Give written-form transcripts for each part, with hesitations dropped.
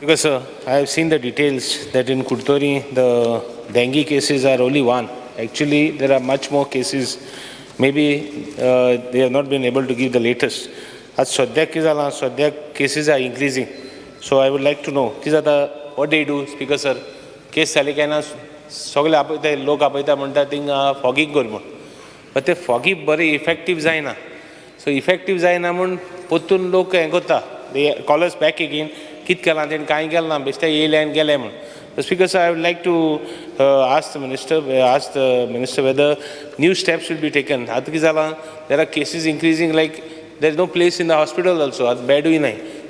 Because I have seen the details that in Kurtori, the dengue cases are only one. Actually, there are much more cases. Maybe they have not been able to give the latest. As Swadyak cases are increasing. So I would like to know, what do you do, Speaker sir? Case Salikana, Sogla Apita, Lok Apita Muntating, fogging Gurmun. But the foggy very effective Zaina. So effective Zaina Mun, Putun Lok Engota, they call us back again. Kit Kalan and Kaingal, Besta and Galemon. Speaker, sir, I would like to ask the minister whether new steps will be taken. There are cases increasing, like there is no place in the hospital also.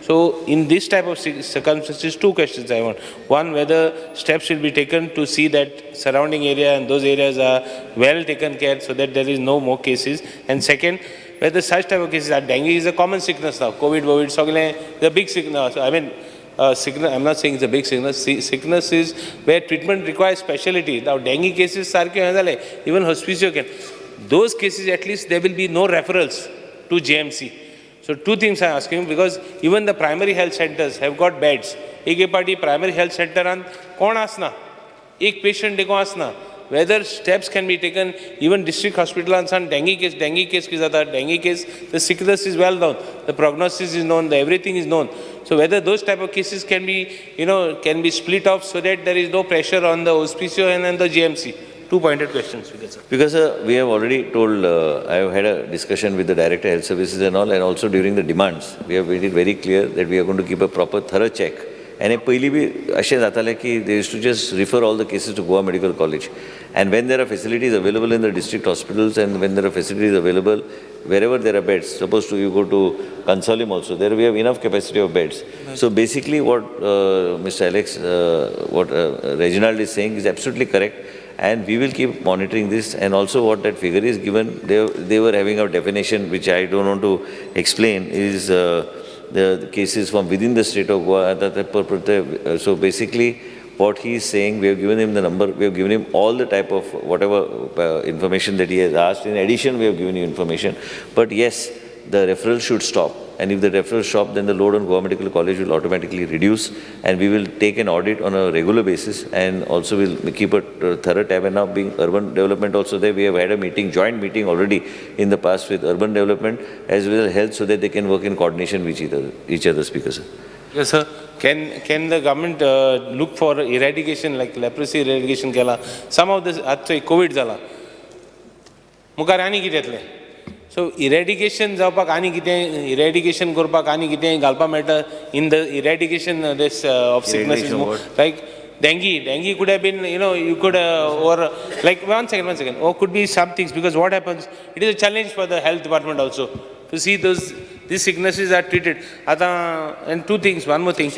So, in this type of circumstances, two questions I want. One, whether steps will be taken to see that surrounding area and those areas are well taken care so that there is no more cases. And second, whether such type of cases are dengue is a common sickness now. COVID, the big sickness. I mean, sickness, I'm not saying it's a big sickness. Sickness is where treatment requires specialty. Now, dengue cases, even hospicio can. Those cases, at least, there will be no referrals to JMC. So, two things I'm asking, because even the primary health centers have got beds. Ek party primary health center and kon asna? Ek patient deko asna? Whether steps can be taken, even district hospital and some dengue case ki zata, dengue case, the sickness is well known, the prognosis is known, everything is known. So whether those type of cases can be, can be split off so that there is no pressure on the hospicio and the GMC. Two pointed questions, sir. Because we have already told, I have had a discussion with the Director of Health Services and all, and also during the demands, we have made it very clear that we are going to keep a proper thorough check. And they used to just refer all the cases to Goa Medical College. And when there are facilities available in the district hospitals and when there are facilities available, wherever there are beds, suppose you go to Consolim also, there we have enough capacity of beds. Right. So basically what Mr. Alex, what Reginald is saying is absolutely correct. And we will keep monitoring this. And also what that figure is given, they were having a definition which I don't want to explain, is the cases from within the state of Goa. So basically what he is saying, we have given him the number, we have given him all the type of whatever information that he has asked. In addition, we have given you information. But yes, the referral should stop. And if the referral stop, then the load on Goa Medical College will automatically reduce. And we will take an audit on a regular basis and also we'll keep a thorough tab. And now being urban development also there, we have had a meeting, joint meeting already in the past with urban development as well as health so that they can work in coordination with each other, Speaker, sir. Yes, sir. Can the government look for eradication, like leprosy eradication? Some of this, COVID zala. Mukarani kitetle. So eradication जावपाक आनी कितें eradication करपाक आनी कितें घालपा मेळटा in the eradication this of sicknesses like dengue could have been you could or like one second or could be some things, because what happens, it is a challenge for the health department also to see these sicknesses are treated. And two things, one more thing,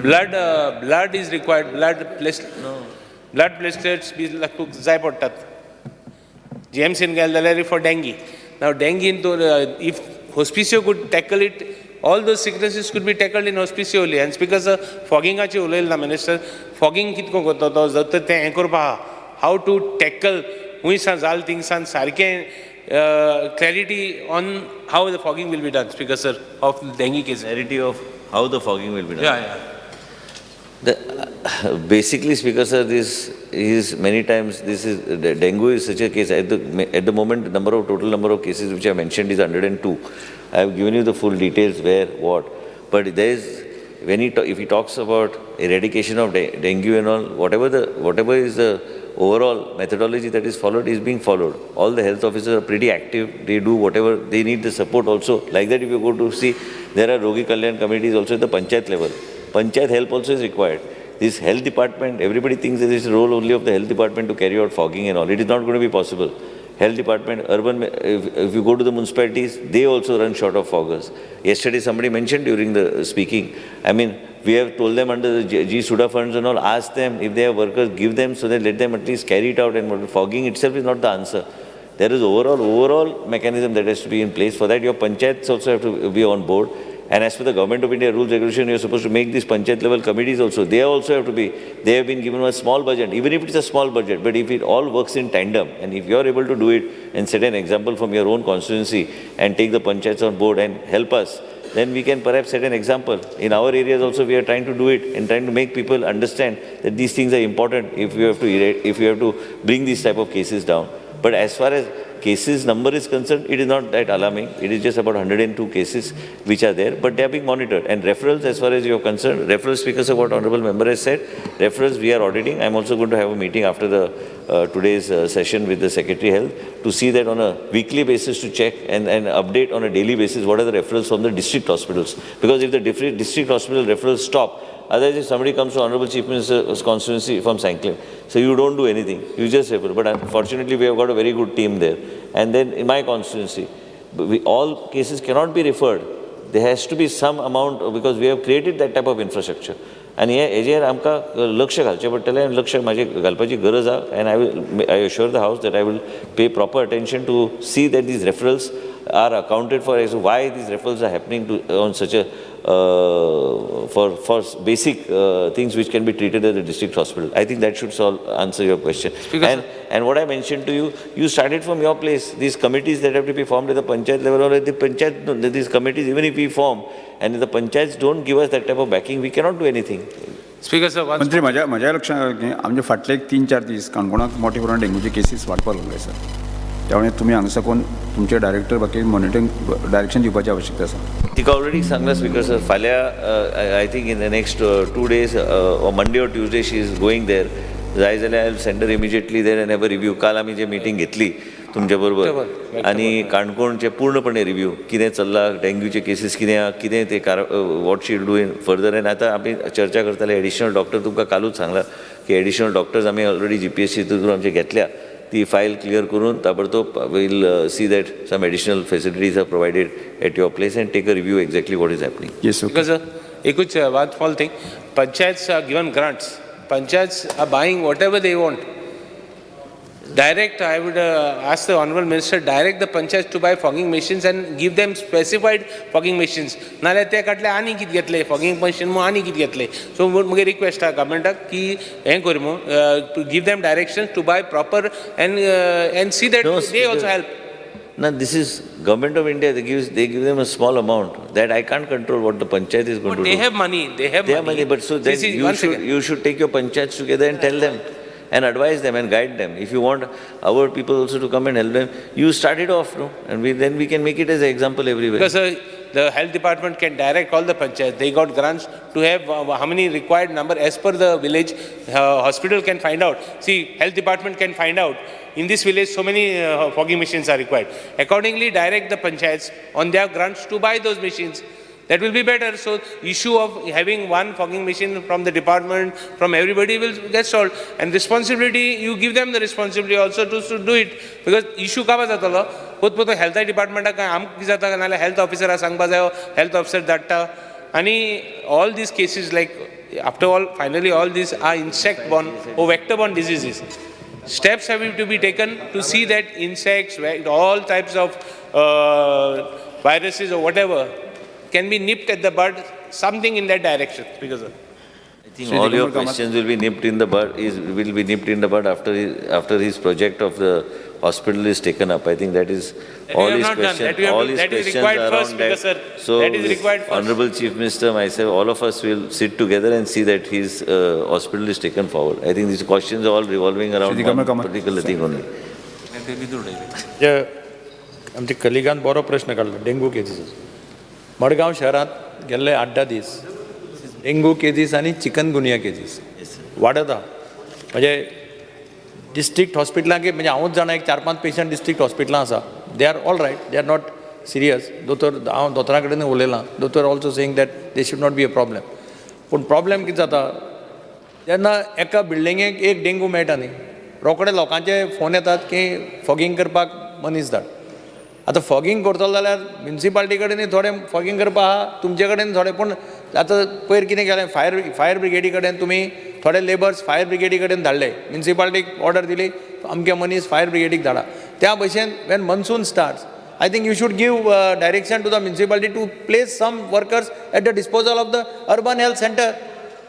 blood is required, blood platelets be जाय पडटात GMC गेले for dengue. Now, dengue, if hospicio could tackle it, all those sicknesses could be tackled in hospicio only. And because fogging achi ulel na minister, fogging kitko goto to zatte te anchor pa how to tackle huisa zal things and sarke clarity on how the fogging will be done, Speaker sir, of dengue case. Clarity of how the fogging will be done. Yeah. Basically, Speaker sir, this is many times, dengue is such a case. At the moment, the total number of cases which I mentioned is 102. I have given you the full details where, what. But there is, if he talks about eradication of dengue and all, whatever is the overall methodology that is followed is being followed. All the health officers are pretty active. They do whatever, they need the support also. Like that, if you go to see, there are Rogi Kalyan committees also at the Panchayat level. Panchayat help also is required. This health department, everybody thinks that it's the role only of the health department to carry out fogging and all. It is not going to be possible. Health department, urban, if you go to the municipalities, they also run short of foggers. Yesterday somebody mentioned during the speaking, I mean, we have told them under the G Suda funds and all, ask them if they have workers, give them so that let them at least carry it out, and fogging itself is not the answer. There is overall mechanism that has to be in place. For that, your panchayats also have to be on board. And as per the Government of India rules regulation, you are supposed to make these panchayat level committees also. They also have to be, they have been given a small budget, even if it's a small budget, but if it all works in tandem, and if you are able to do it and set an example from your own constituency and take the panchayats on board and help us then we can perhaps set an example. In our areas also we are trying to do it and trying to make people understand that these things are important if you have to bring these type of cases down. But as far as cases number is concerned, it is not that alarming. It is just about 102 cases which are there, but they are being monitored. And referrals, as far as you are concerned, referrals, because of what Honorable Member has said, referrals we are auditing. I am also going to have a meeting after the today's session with the Secretary Health to see that on a weekly basis to check and update on a daily basis what are the referrals from the district hospitals. Because if the district hospital referrals stop, otherwise, if somebody comes to Honorable Chief Minister's constituency from Sanclay, so you don't do anything, you just refer. But unfortunately, we have got a very good team there. And then in my constituency, all cases cannot be referred. There has to be some amount, because we have created that type of infrastructure. And हेजेर आमकां लक्ष घालचें पडटलें आनी लक्ष म्हाजी घालपाची गरज आसा. And I assure the House that I will pay proper attention to see that these referrals are accounted for, as to why these referrals are happening on such a for basic things which can be treated at the district hospital. I think that should answer your question. And what I mentioned to you, you started from your place. These committees that have to be formed at the panchayat level, or at the panchayat, these committees, even if we form, and if the panchayats don't give us that type of backing, we cannot do anything. Speaker sir, once मंत्री माझ्या लक्षात आमचे फाटले 3-4 दीस काणकोणाक मोठे प्रमाणात डेंग्यूचे cases वाडपाक लागले sir. त्यामुळे तुम्ही हांगासर कोण तुमचे डायरेक्टर बाकी मॉनिटरिंग डायरेक्शन दिवपाची आवश्यकता आसा. तिका ऑलरेडी सांगला स्पीकर सर, फाल्यां I think in the next 2 days, Monday or Tuesday she is going there. जाय जाल्यार I will send her immediately there and have a review. काल आमी जे मिटींग घेतली तुमच्या बरोबर आनी काणकोणचे पूर्णपणे रिव्यू कितें चल्लां, डेंग्यूचे केसीस कितें ते what she do in further. And आतां आमी चर्चा करताले एडिशनल डॉक्टर. तुमकां कालूच सांगला की एडिशनल डॉक्टर्स आमी ऑलरेडी GPSC थ्रू आमचे घेतल्या. ती फायल क्लियर करून ताबडतोब will see that some additional facilities are provided at your place and take a review exactly what is happening. Yes because ekuch one small thing, panchayats are given grants. Panchayats are buying whatever they want. Direct, I would ask the Honorable Minister, direct the panchayats to buy fogging machines and give them specified fogging machines. नाल्यार ते काटले आनी कितें घेतले fogging machine मो आनी कितें घेतले. So मुगे रिक्वेस्ट आहा गवर्नमेंटाक की हें कर मो to give them directions to buy proper and see that they also help. Now this is Government of India. They give them a small amount that I can't control what the panchayat is going to do. They have money. They have money. But so then you should take your panchayats together and tell them and advise them and guide them. If you want our people also to come and help them, you start it off, no? And then we can make it as an example everywhere. Because the health department can direct all the panchayats. They got grants to have how many required number as per the village. Hospital can find out. See, health department can find out. In this village, so many fogging machines are required. Accordingly, direct the panchayats on their grants to buy those machines. That will be better. So, issue of having one fogging machine from the department, from everybody will get solved. And responsibility, you give them the responsibility also to do it. Because issue kaba jatalo, pot health department ka am ki jata kanala health officer a sangba jayo, health officer datta. Ani all these cases, like after all, finally all these are insect-borne or vector-borne diseases. Steps have to be taken to see that insects, all types of viruses or whatever, can be nipped at the bud, something in that direction. Because I think all your questions will be nipped in the bud. Will be nipped in the bud after his project of the hospital is taken up. I think that is all his questions. All his questions are around that. So, Honorable Chief Minister, myself, all of us will sit together and see that his hospital is taken forward. I think these questions are all revolving around one particular thing only. आमच्या कलिगान बरो प्रश्न काढला dengue cases. Madgaon शहरात गेल्ले 8-10 दीस dengue cases आणि chikungunya cases वाडत आहा. म्हणजे डिस्ट्रिक्ट हॉस्पिटलांक म्हणजे हांवूच जाणा एक 4-5 पेशंट डिस्ट्रिक्ट हॉस्पिटलां आसा. They are all right, they are not serious. हांव दोतोरा कडेन उलयलां. दोतोर also saying that they should not be a problem. पूण प्रॉब्लेम कितें जाता, जेन्ना एका बिल्डिंगेक एक डेंगू मेळटा न्ही, रोखडे लोकांचे फोन येतात की फॉगिंग करपाक मनीस धाड. आतां फॉगिंग करतलो जाल्यार म्युनिसिपालिटी कडेन थोडें फॉगिंग करपा आहा, तुमचे कडेन थोडें. पूण आतां पयर कितें केलें, फायर ब्रिगेडी कडेन तुमी थोडे लेबर्स फायर ब्रिगेडी कडेन धाडले. म्युनिसिपालिटीक ऑर्डर दिली अमके मनीस फायर ब्रिगेडीक धाडा. त्या भशेन when monsoon starts, I think you should give direction to the municipality to place some workers at the disposal of the urban health centre.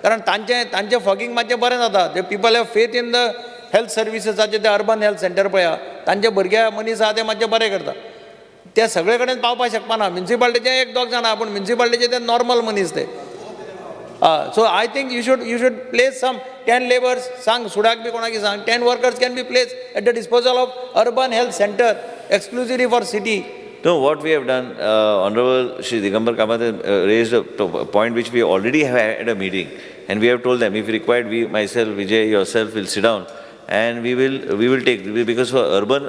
कारण तांचे फॉगिंग मातशें बरें जाता. They people have faith in the health सर्विसेसाचे ते urban health centre पळया, तांचे भुरगे मनीस आहा ते मातशें बरें करता. ते सगळे कडेन पावपाक शकपा ना. म्युन्सिपाल्टीचे एक दोग जाणा, पूण म्युन्सिपाल्टीचे ते नॉर्मल मनीस ते. So I think you should place some 10 laborers, sang sudak bhi konaki sang, 10 workers can be placed at the disposal of urban health center exclusively for city. No, what we have done, Honorable Shri Digambar Kamath raised a point which we already have had a meeting, and we have told them if required, we, myself, Vijay, yourself will sit down and we will take, because for urban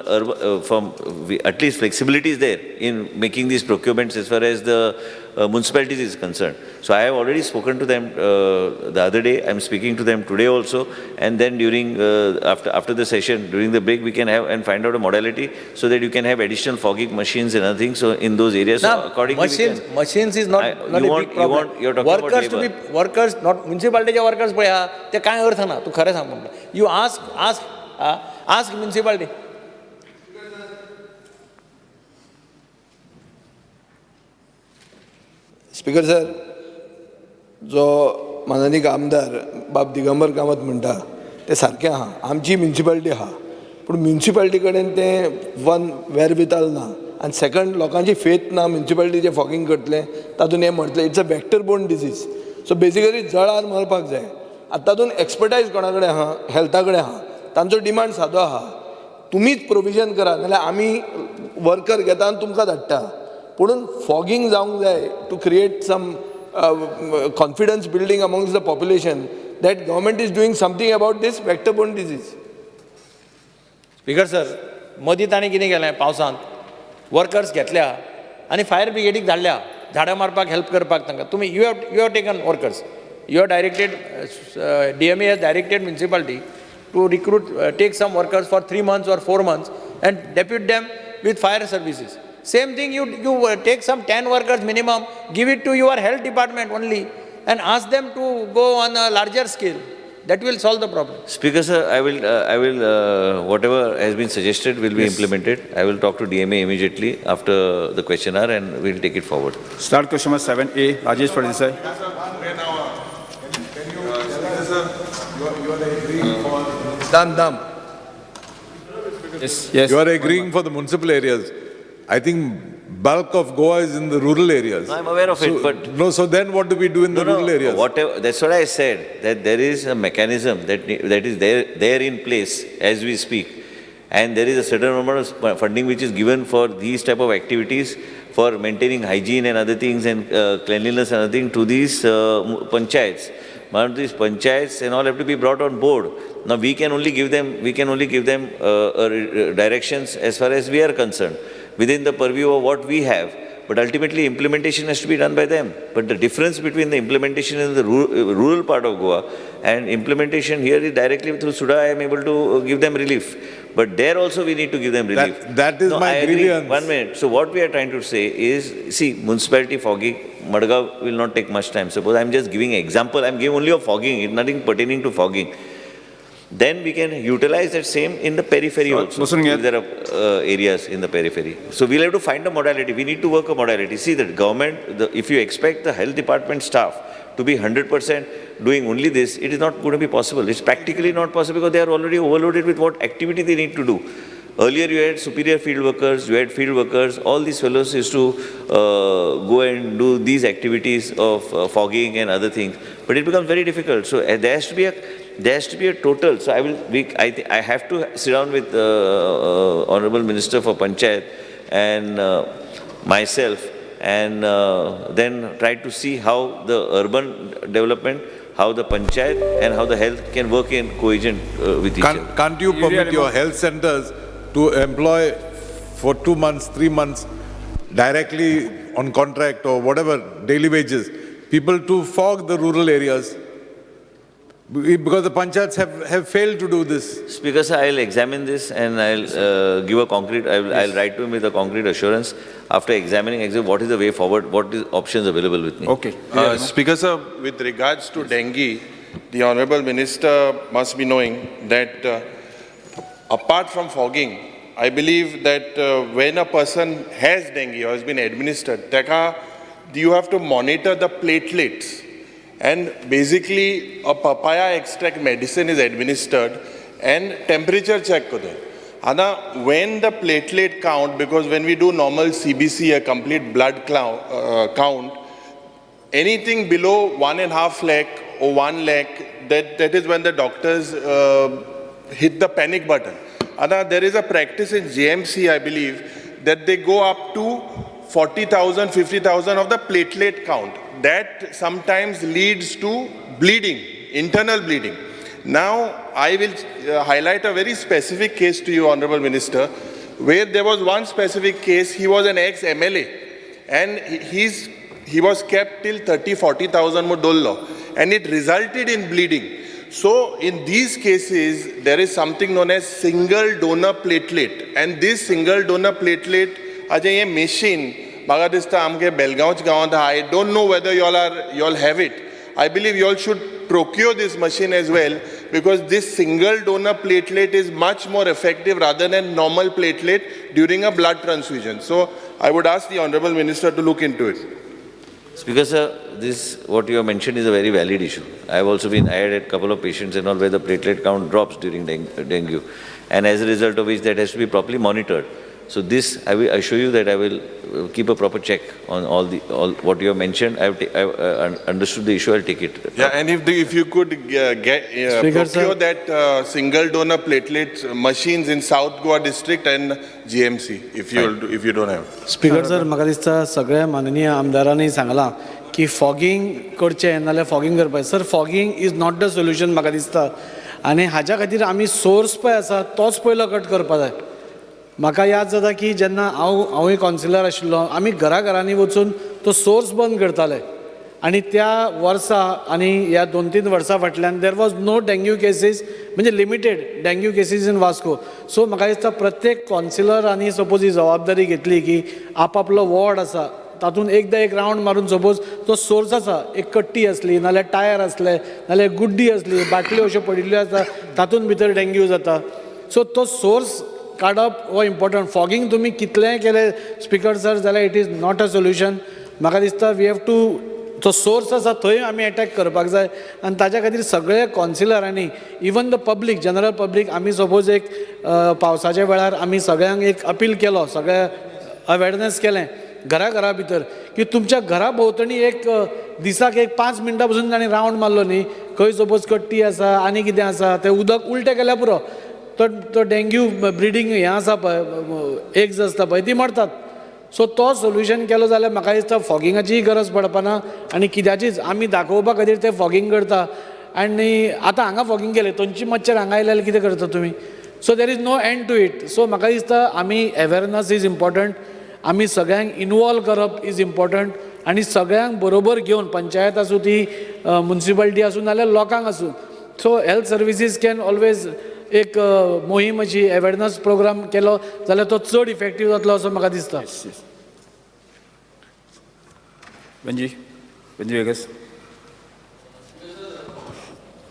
at least flexibility is there in making these procurements as far as the municipalities is concerned. So I have already spoken to them the other day. I am speaking to them today also, and then during after the session, during the break, we can have and find out a modality so that you can have additional fogging machines and other things. So in those areas, now, so accordingly, machines is not a big problem. You're talking workers about to labor. be workers, not municipality workers. पळया ते काय अर्थ ना. तू खरें सांग म्हणटा. You ask municipality. Speaker sir, जो माननीय आमदार बाब दिगंबर कामत म्हणटा ते सारकें आहा. आमची म्युन्सिपाल्टी आहा, पूण म्युन्सिपाल्टी कडेन तें वन वेरविताल ना, आनी सेकंड लोकांची फेथ ना म्युन्सिपाल्टीचें फॉगिंग करतलें, तातूंत हें म्हणटलें it's a vector borne disease. So basically जळार मरपाक जाय. आतां तातूंत एक्सपर्टायज कोणा कडेन आहा, हेल्था कडेन आहा, तांचो डिमांड सादो आहा. तुमीच प्रोविजन करा, नाल्यार आमी वर्कर घेता आनी तुमकां धाडटा. पुणून फॉगिंग जावंक जाय to create some confidence building amongst the population that government is doing something about this vector-borne disease. Speaker sir, मदीं ताणें कितें केलें पावसांत वर्कर्स घेतल्या आनी फायर ब्रिगेडीक धाडल्या झाडां मारपाक हेल्प करपाक तांकां. तुमी you have taken workers, you have directed, DMA has directed municipality to recruit, take some workers for 3 months or 4 months and depute them with fire services. Same thing, you take some 10 workers minimum, give it to your health department only and ask them to go on a larger scale. That will solve the problem. Speaker sir, I will whatever has been suggested will be implemented. I will talk to DMA immediately after the question hour and we'll take it forward. Start question number 7A, Rajesh Pradesai. Dam. Yes. You are agreeing for the municipal areas. I think bulk of Goa is in the rural areas. No, I'm aware of it, but... No, so then what do we do in the rural areas? Whatever, that's what I said, that there is a mechanism that is there in place as we speak. And there is a certain amount of funding which is given for these type of activities, for maintaining hygiene and other things and cleanliness and other things to these panchayats. One of these panchayats and all have to be brought on board. Now we can only give them directions as far as we are concerned, within the purview of what we have. But ultimately implementation has to be done by them. But the difference between the implementation in the rural part of Goa and implementation here is directly through SUDA, I am able to give them relief. But there also we need to give them relief. That is my grievance. 1 minute. So what we are trying to say is, see, municipality fogging, Madgaon will not take much time. Suppose I am just giving an example, I am giving only of fogging, nothing pertaining to fogging. Then we can utilize that same in the periphery also. If there are areas in the periphery. So we'll have to find a modality. We need to work a modality. See, that government, if you expect the health department staff to be 100% doing only this, it is not going to be possible. It's practically not possible because they are already overloaded with what activity they need to do. Earlier you had superior field workers, you had field workers, all these fellows used to go and do these activities of fogging and other things. But it becomes very difficult. So there has to be a total. So I have to sit down with Honorable Minister for Panchayat and myself and then try to see how the urban development, how the Panchayat and how the health can work in cohesion with each other. Can't you permit your health centers to employ for 2 months, 3 months directly on contract or whatever, daily wages, people to fog the rural areas? Because the panchayats have failed to do this. Speaker sir, I'll examine this and I'll give a concrete, I'll write to him with a concrete assurance after examining exactly what is the way forward, what is options available with me. Okay. Speaker sir, with regards to dengue, the Honourable Minister must be knowing that apart from fogging, I believe that when a person has dengue or has been administered, you have to monitor the platelets. And basically, a papaya extract medicine is administered and temperature check kode. Now, when the platelet count, because when we do normal CBC, a complete blood count, anything below 1.5 lakh or 1 lakh, that is when the doctors hit the panic button. Now, there is a practice in GMC, I believe, that they go up to 40,000, 50,000 of the platelet count. That sometimes leads to bleeding, internal bleeding. Now, I will highlight a very specific case to you, Honorable Minister, where there was one specific case. He was an ex-MLA, and he was kept till 30,000-40,000 modollo, and it resulted in bleeding. So, in these cases, there is something known as single donor platelet, and this single donor platelet, aja ye machine, maga dista amke Belgaonch gaon tha. I don't know whether you all have it. I believe you all should procure this machine as well, because this single donor platelet is much more effective rather than normal platelet during a blood transfusion. So I would ask the Honorable Minister to look into it. Speaker sir, this what you have mentioned is a very valid issue. I have also been, I had a couple of patients and all where the platelet count drops during dengue, and as a result of which that has to be properly monitored. So this, I will assure you that I will keep a proper check on all what you have mentioned. I have understood the issue. I'll take it. Yeah, and if you could procure that single donor platelet machines in South Goa district and GMC, if you don't have. Speaker sir, म्हाका दिसता सगळ्या माननीय आमदारांनी सांगलां की fogging करचें नाल्यार fogging करपाचें. Sir, fogging is not the solution म्हाका दिसता, आनी हाच्या खातीर आमी सोर्स पळय आसा तोच पयलो कट करपा जाय. म्हाका याद जाता की जेन्ना हांवूय कावन्सिलर आशिल्लो, आमी घरांनी वचून तो सोर्स बंद करताले, आनी त्या वर्सा आनी ह्या 2-3 वर्सां फाटल्यान there was no dengue cases, म्हणजे limited dengue cases in Vasco. So म्हाका दिसता प्रत्येक कावन्सिलरांनी सपोज ही जबाबदारी घेतली की आपापलो वॉर्ड आसा तातूंत एकदां एक रावंड मारून सपोज तो सोर्स आसा, एक कट्टी आसली नाल्यार टायर आसले नाल्यार गुड्डी आसली, बाटल्यो अश्यो पडिल्ल्यो आसा तातूंत भितर डेंग्यू जाता. सो तो सोर्स काडप हो इम्पॉर्टंट. फॉगिंग तुमी कितलेंय केलें स्पीकर सर जाल्यार it is not a solution. म्हाका दिसता वी हॅव टू, तो सोर्स आसा थंय आमी अटॅक करपाक जाय, आनी ताच्या खातीर सगळे कावन्सिलरांनी, even the public, general public, आमी सपोज एक पावसाच्या वेळार आमी सगळ्यांक एक अपील केलो, सगळ्या अवेरनेस केलें घरा भितर की तुमच्या घरा भोंवतणी एक दिसाक एक 5 मिनटां पसून ताणें रावंड मारलो न्ही, खंय सपोज कट्टी आसा आनी कितें आसा तें उदक उलटें केल्यार पुरो, तो डेंग्यू ब्रिडींग हें आसा पळय, एग्स आसता पळय ती मरतात. सो तो सोल्युशन केलो जाल्यार म्हाका दिसता फॉगिंगाचीय गरज पडपाना, आनी कित्याचीच आमी दाखोवपा खातीर ते फॉगिंग करता. आनी आतां हांगा फॉगिंग केलें, थंयची मच्छर हांगा आयल्यार कितें करता तुमी? So there is no end to it. So म्हाका दिसता आमी अवेरनस इज इम्पॉर्टंट, आमी सगळ्यांक इनवॉल्व करप इज इम्पॉर्टंट, आनी सगळ्यांक बरोबर घेवन, पंचायत आसूं ती म्युनिसिपालिटी आसूं नाल्यार लोकांक आसूं. सो हेल्थ सर्विसीस कॅन ऑलवेज एक मोहीम अशी अवेरनस प्रोग्राम केलो जाल्यार तो चड इफेक्टीव जातलो असो म्हाका दिसता. वेंजी वेगस.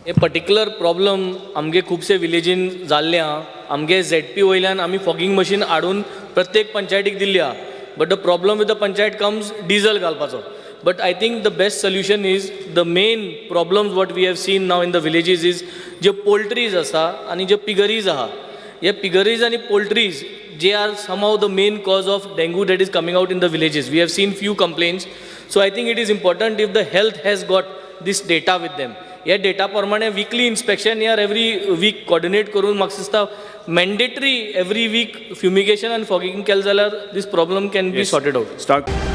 हे पर्टिक्युलर प्रॉब्लम आमगे खुबशे विलेजीन जाल्ले आहा. आमगे ZP वयल्यान आमी फॉगिंग मशीन हाडून प्रत्येक पंचायतीक दिल्ली आहा. But the problem with the panchayat comes diesel घालपाचो. But I think the best solution is, the main problems what we have seen now in the villages is J poultries आसा आणि जे piggeries आहा. हे piggeries आणि poultries they are somehow the main cause of dengue that is coming out in the villages. We have seen few complaints. So I think it is important if the health has got this data with them. या data प्रमाणे weekly inspection या every week coordinate करून म्हाका दिसता mandatory every week fumigation and fogging केलें जाल्यार this problem can be sorted out. Start.